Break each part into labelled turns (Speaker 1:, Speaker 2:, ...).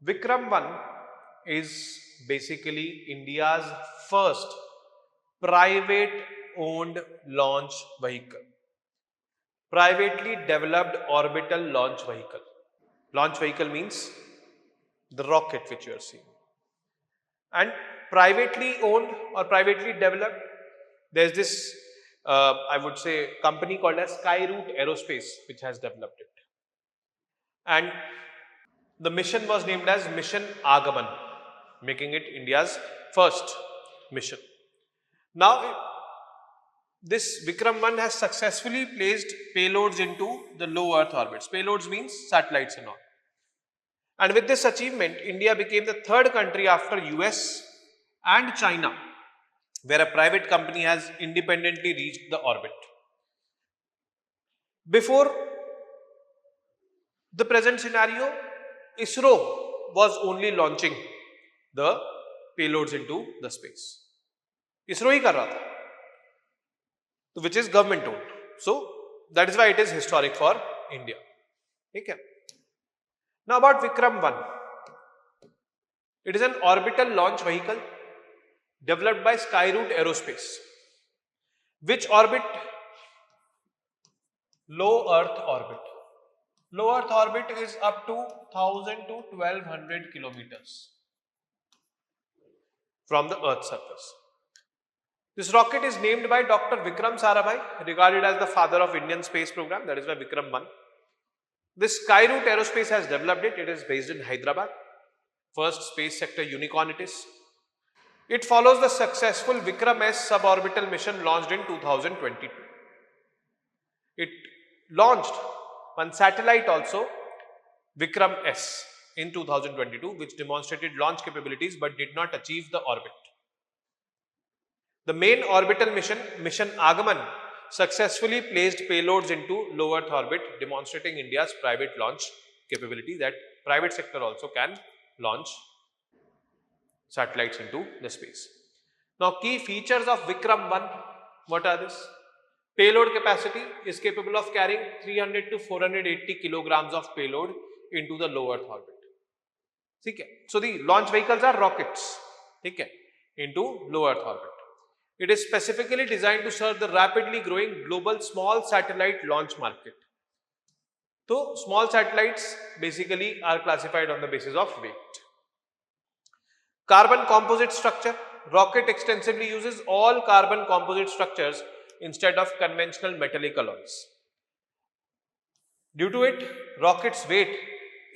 Speaker 1: Vikram-1 is basically India's first private owned launch vehicle. Privately developed orbital launch vehicle. Launch vehicle means the rocket which you are seeing. And privately owned or privately developed, there's this, I would say, company called as Skyroot Aerospace which has developed it. And the mission was named as Mission Aagaman, making it India's first mission. Now, this Vikram-1 has successfully placed payloads into the low Earth orbits. Payloads means satellites and all. And with this achievement, India became the third country after US and China where a private company has independently reached the orbit. Before the present scenario, ISRO was only launching the payloads into the space. ISRO hi kar raha tha, which is government owned. So that is why it is historic for India. Okay. Now about Vikram-1. It is an orbital launch vehicle developed by Skyroot Aerospace, which orbit low Earth orbit. Low Earth orbit is up to 1000 to 1200 kilometers from the Earth's surface. This rocket is named by Dr. Vikram-1, regarded as the father of Indian space program. That is why Vikram-1. This Skyroot Aerospace has developed it. It is based in Hyderabad. First space sector unicorn it is. It follows the successful Vikram-S suborbital mission launched in 2022. It launched one satellite also, Vikram-S, in 2022, which demonstrated launch capabilities but did not achieve the orbit. The main orbital mission, Mission Aagaman, successfully placed payloads into low Earth orbit, demonstrating India's private launch capability, that private sector also can launch satellites into the space. Now, key features of Vikram-1, what are this? Payload capacity is capable of carrying 300 to 480 kilograms of payload into the low Earth orbit. Okay. So, the launch vehicles are rockets, okay, into low Earth orbit. It is specifically designed to serve the rapidly growing global small satellite launch market. So, small satellites basically are classified on the basis of weight. Carbon composite structure. Rocket extensively uses all carbon composite structures instead of conventional metallic alloys. Due to it, rocket's weight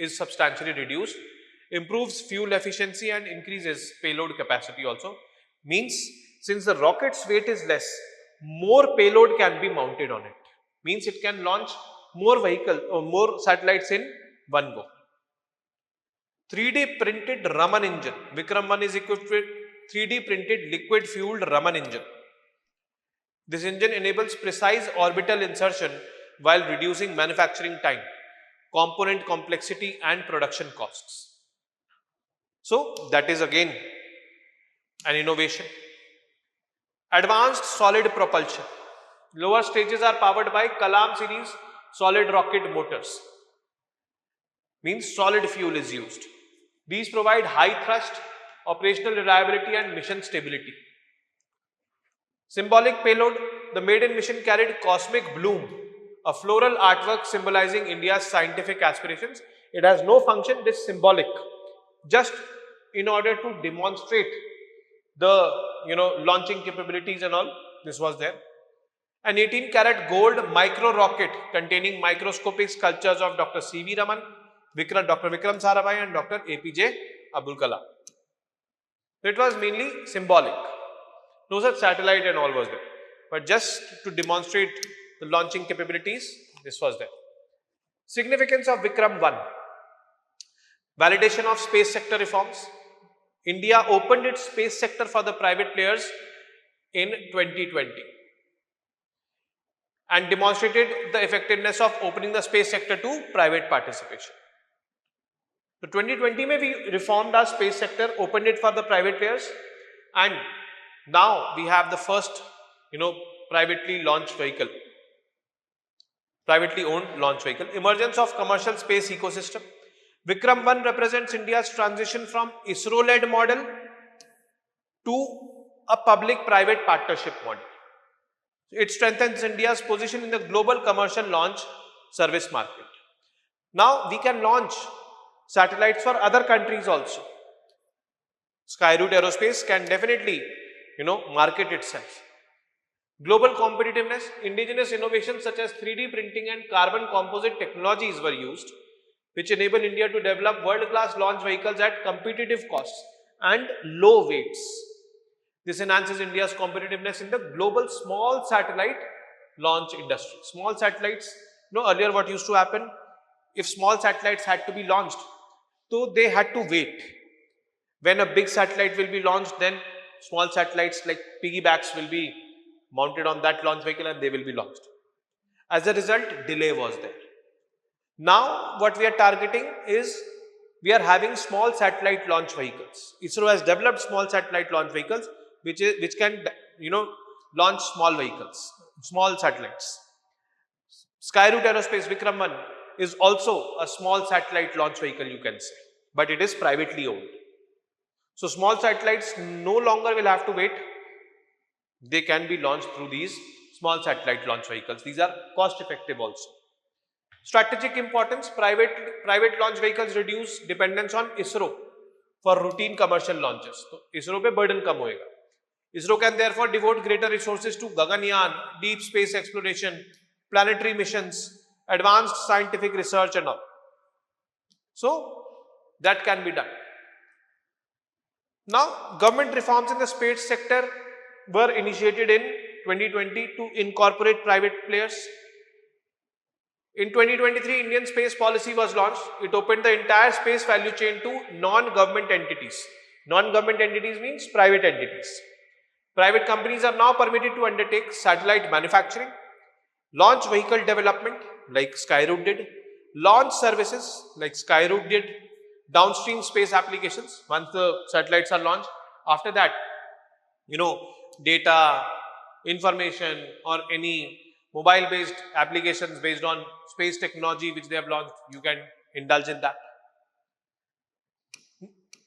Speaker 1: is substantially reduced, improves fuel efficiency and increases payload capacity also. Means, since the rocket's weight is less, more payload can be mounted on it. Means it can launch more vehicles or more satellites in one go. 3D printed Raman engine. Vikram-1 is equipped with 3D printed liquid fueled Raman engine. This engine enables precise orbital insertion while reducing manufacturing time, component complexity and production costs. So that is again an innovation. Advanced solid propulsion. Lower stages are powered by Kalam series solid rocket motors. Means solid fuel is used. These provide high thrust, operational reliability and mission stability. Symbolic payload. The maiden mission carried Cosmic Bloom, a floral artwork symbolizing India's scientific aspirations. It has no function, it is symbolic. Just in order to demonstrate the launching capabilities and all, this was there. An 18-karat gold micro rocket containing microscopic sculptures of Dr. C.V. Raman, Dr. Vikram-1 and Dr. APJ Abdul Kalam. So it was mainly symbolic. No such satellite and all was there. But just to demonstrate the launching capabilities, this was there. Significance of Vikram-1. Validation of space sector reforms. India opened its space sector for the private players in 2020 and demonstrated the effectiveness of opening the space sector to private participation. So 2020 we reformed our space sector, opened it for the private players, and now we have the first privately launched vehicle, privately owned launch vehicle. Emergence of commercial space ecosystem. Vikram-1 represents India's transition from ISRO-led model to a public-private partnership model. It strengthens India's position in the global commercial launch service market. Now we can launch satellites for other countries also. Skyroot Aerospace can definitely, market itself. Global competitiveness, indigenous innovations such as 3D printing and carbon composite technologies were used, which enable India to develop world-class launch vehicles at competitive costs and low weights. This enhances India's competitiveness in the global small satellite launch industry. Small satellites, earlier what used to happen, if small satellites had to be launched, so they had to wait. When a big satellite will be launched, then small satellites like piggybacks will be mounted on that launch vehicle and they will be launched. As a result, delay was there. Now, what we are targeting is, we are having small satellite launch vehicles. ISRO has developed small satellite launch vehicles which can, launch small vehicles, small satellites. Skyroot Aerospace Vikram-1 is also a small satellite launch vehicle, you can say, but it is privately owned. So small satellites no longer will have to wait. They can be launched through these small satellite launch vehicles. These are cost effective also. Strategic importance, private launch vehicles reduce dependence on ISRO for routine commercial launches. So ISRO pe burden kam hoega. ISRO can therefore devote greater resources to Gaganyaan, deep space exploration, planetary missions, advanced scientific research and all. So that can be done. Now, government reforms in the space sector were initiated in 2020 to incorporate private players. In 2023, Indian space policy was launched. It opened the entire space value chain to non-government entities. Non-government entities means private entities. Private companies are now permitted to undertake satellite manufacturing, launch vehicle development like Skyroot did, launch services like Skyroot did, downstream space applications once the satellites are launched. After that, data, information or any mobile based applications based on space technology which they have launched, you can indulge in that.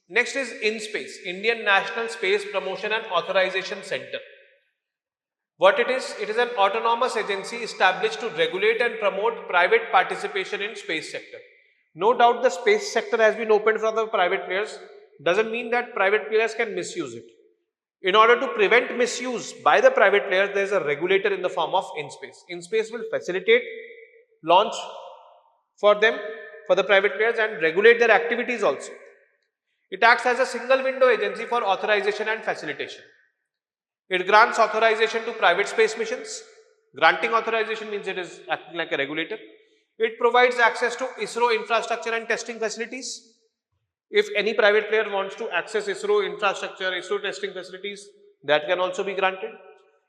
Speaker 1: Next is IN-SPACE, Indian National Space Promotion and Authorization Center. What it is an autonomous agency established to regulate and promote private participation in space sector. No doubt the space sector has been opened for the private players, doesn't mean that private players can misuse it. In order to prevent misuse by the private players, there is a regulator in the form of IN-SPACE. IN-SPACE will facilitate launch for them, for the private players, and regulate their activities also. It acts as a single window agency for authorization and facilitation. It grants authorization to private space missions. Granting authorization means it is acting like a regulator. It provides access to ISRO infrastructure and testing facilities. If any private player wants to access ISRO infrastructure, ISRO testing facilities, that can also be granted.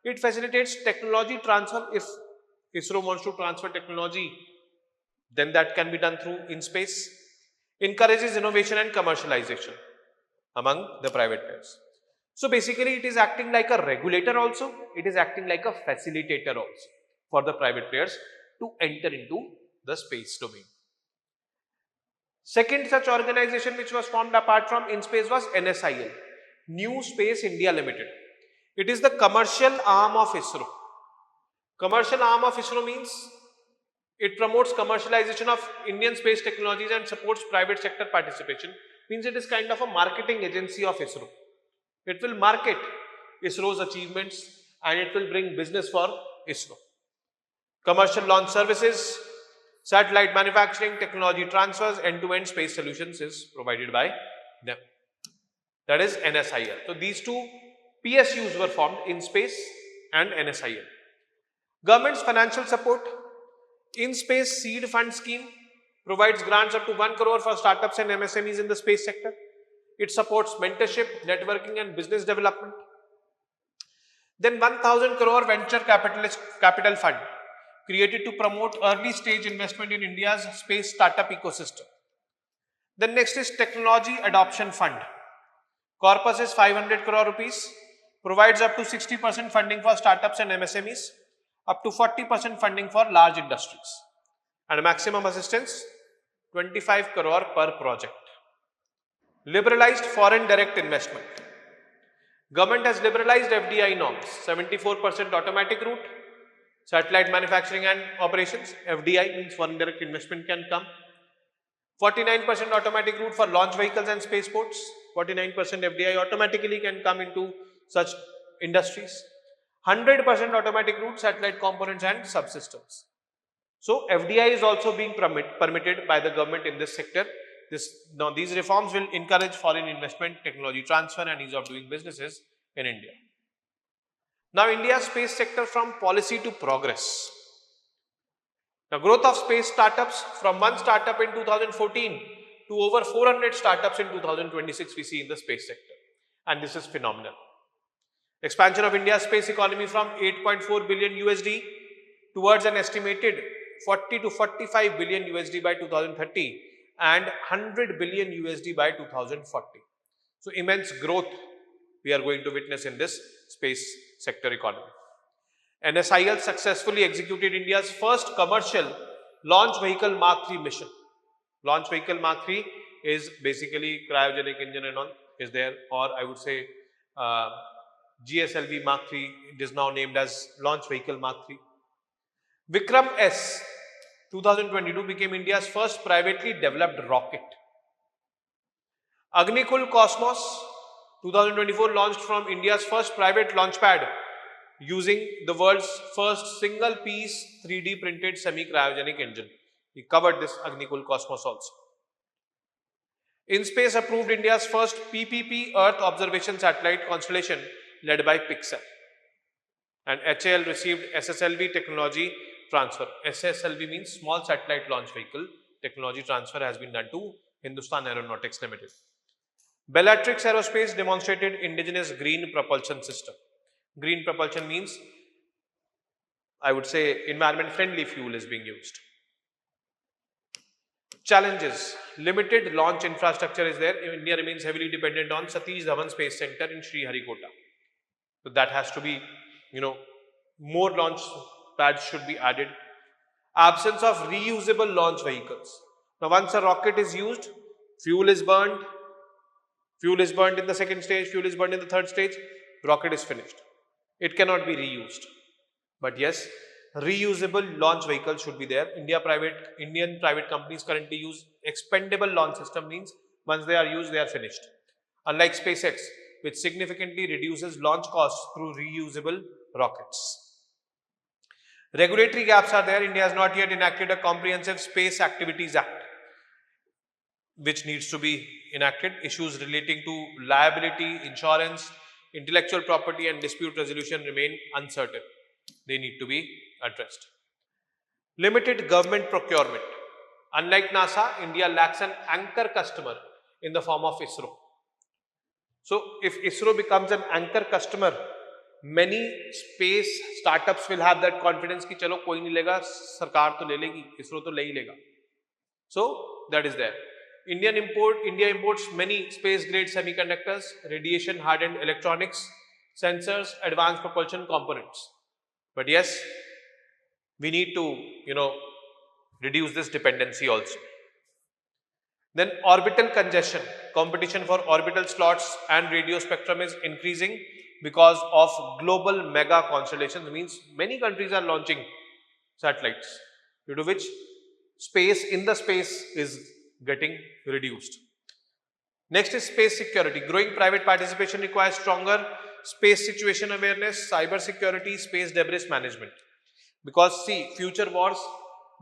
Speaker 1: It facilitates technology transfer. If ISRO wants to transfer technology, then that can be done through IN-SPACE. Encourages innovation and commercialization among the private players. So basically it is acting like a regulator also, it is acting like a facilitator also for the private players to enter into the space domain. Second such organization which was formed apart from IN-SPACE was NSIL, New Space India Limited. It is the commercial arm of ISRO. Commercial arm of ISRO means it promotes commercialization of Indian space technologies and supports private sector participation. Means it is kind of a marketing agency of ISRO. It will market ISRO's achievements and it will bring business for ISRO. Commercial launch services, satellite manufacturing, technology transfers, end-to-end space solutions is provided by them. That is NSIL. So these two PSUs were formed, IN-SPACE and NSIL. Government's financial support. IN-SPACE Seed Fund Scheme provides grants up to 1 crore for startups and MSMEs in the space sector. It supports mentorship, networking and business development. Then 1000 crore venture capital fund created to promote early stage investment in India's space startup ecosystem. Then next is Technology Adoption Fund. Corpus is 500 crore rupees, provides up to 60% funding for startups and MSMEs, up to 40% funding for large industries, and maximum assistance 25 crore per project. Liberalized foreign direct investment. Government has liberalized FDI norms, 74% automatic route, satellite manufacturing and operations. FDI means foreign direct investment can come. 49% automatic route for launch vehicles and spaceports. 49% FDI automatically can come into such industries. 100% automatic route, satellite components and subsystems. So FDI is also being permitted by the government in this sector. These reforms will encourage foreign investment, technology transfer and ease of doing businesses in India. Now India's space sector from policy to progress. Now growth of space startups from one startup in 2014 to over 400 startups in 2026 we see in the space sector, and this is phenomenal. Expansion of India's space economy from 8.4 billion USD towards an estimated 40 to 45 billion USD by 2030 and 100 billion USD by 2040. So immense growth we are going to witness in this space sector economy. NSIL successfully executed India's first commercial launch vehicle Mark III mission. Launch vehicle Mark III is basically cryogenic engine and all is there, or I would say GSLV Mark III, it is now named as launch vehicle Mark III. Vikram-1 2022 became India's first privately developed rocket. Agnikul Cosmos 2024 launched from India's first private launch pad using the world's first single piece 3D printed semi-cryogenic engine. We covered this Agnikul Cosmos also. InSpace approved India's first PPP Earth observation satellite constellation led by Pixel. And HAL received SSLV technology transfer. SSLV means small satellite launch vehicle. Technology transfer has been done to Hindustan Aeronautics Limited. Bellatrix Aerospace demonstrated indigenous green propulsion system. Green propulsion means, I would say, environment friendly fuel is being used. Challenges. Limited launch infrastructure is there. India remains heavily dependent on Satish Dhawan Space Center in Sriharikota. So that has to be, more launch pads should be added. Absence of reusable launch vehicles. Now once a rocket is used, fuel is burned in the second stage, fuel is burned in the third stage, rocket is finished. It cannot be reused. But yes, reusable launch vehicles should be there. Indian private companies currently use expendable launch system, means once they are used, they are finished. Unlike SpaceX, which significantly reduces launch costs through reusable rockets. Regulatory gaps are there. India has not yet enacted a comprehensive Space Activities Act, which needs to be enacted. Issues relating to liability, insurance, intellectual property and dispute resolution remain uncertain. They need to be addressed. Limited government procurement. Unlike NASA, India lacks an anchor customer in the form of ISRO. So if ISRO becomes an anchor customer, many space startups will have that confidence कि चलो कोई नहीं लेगा, सरकार तो ले लेगी, ISRO तो ले ही लेगा. So that is there. India imports many space grade semiconductors, radiation hardened electronics, sensors, advanced propulsion components. But yes, we need to, reduce this dependency also. Then orbital congestion. Competition for orbital slots and radio spectrum is increasing because of global mega constellations. Means many countries are launching satellites, due to which space is getting reduced. Next is space security. Growing private participation requires stronger space situation awareness, cyber security, space debris management. Because see, future wars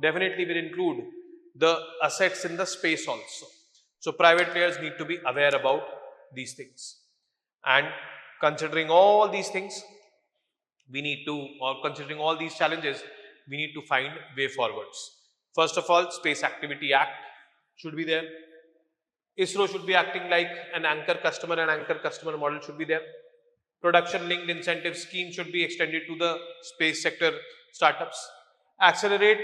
Speaker 1: definitely will include the assets in the space also. So private players need to be aware about these things. And considering all these things, considering all these challenges, we need to find way forwards. First of all, Space Activity Act should be there. ISRO should be acting like an anchor customer, and anchor customer model should be there. Production linked incentive scheme should be extended to the space sector startups. Accelerate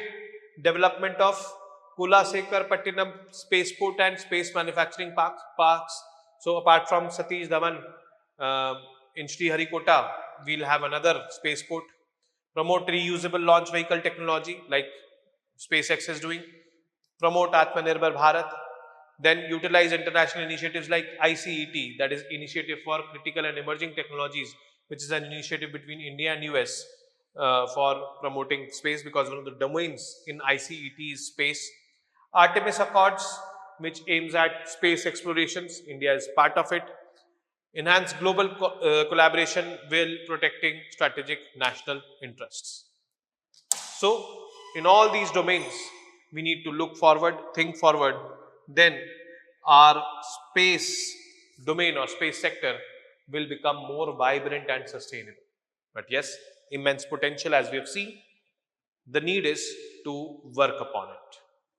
Speaker 1: development of Kulasekar-Pattinam spaceport and space manufacturing parks. So apart from Satish Dhawan in Sriharikota, we'll have another spaceport. Promote reusable launch vehicle technology like SpaceX is doing. promote Atmanirbhar Bharat, then utilize international initiatives like ICET, that is Initiative for Critical and Emerging Technologies, which is an initiative between India and US for promoting space, because one of the domains in ICET is space. Artemis Accords, which aims at space explorations, India is part of it. Enhance global collaboration while protecting strategic national interests. So, in all these domains, we need to look forward, think forward, then our space domain or space sector will become more vibrant and sustainable. But yes, immense potential as we have seen. The need is to work upon it.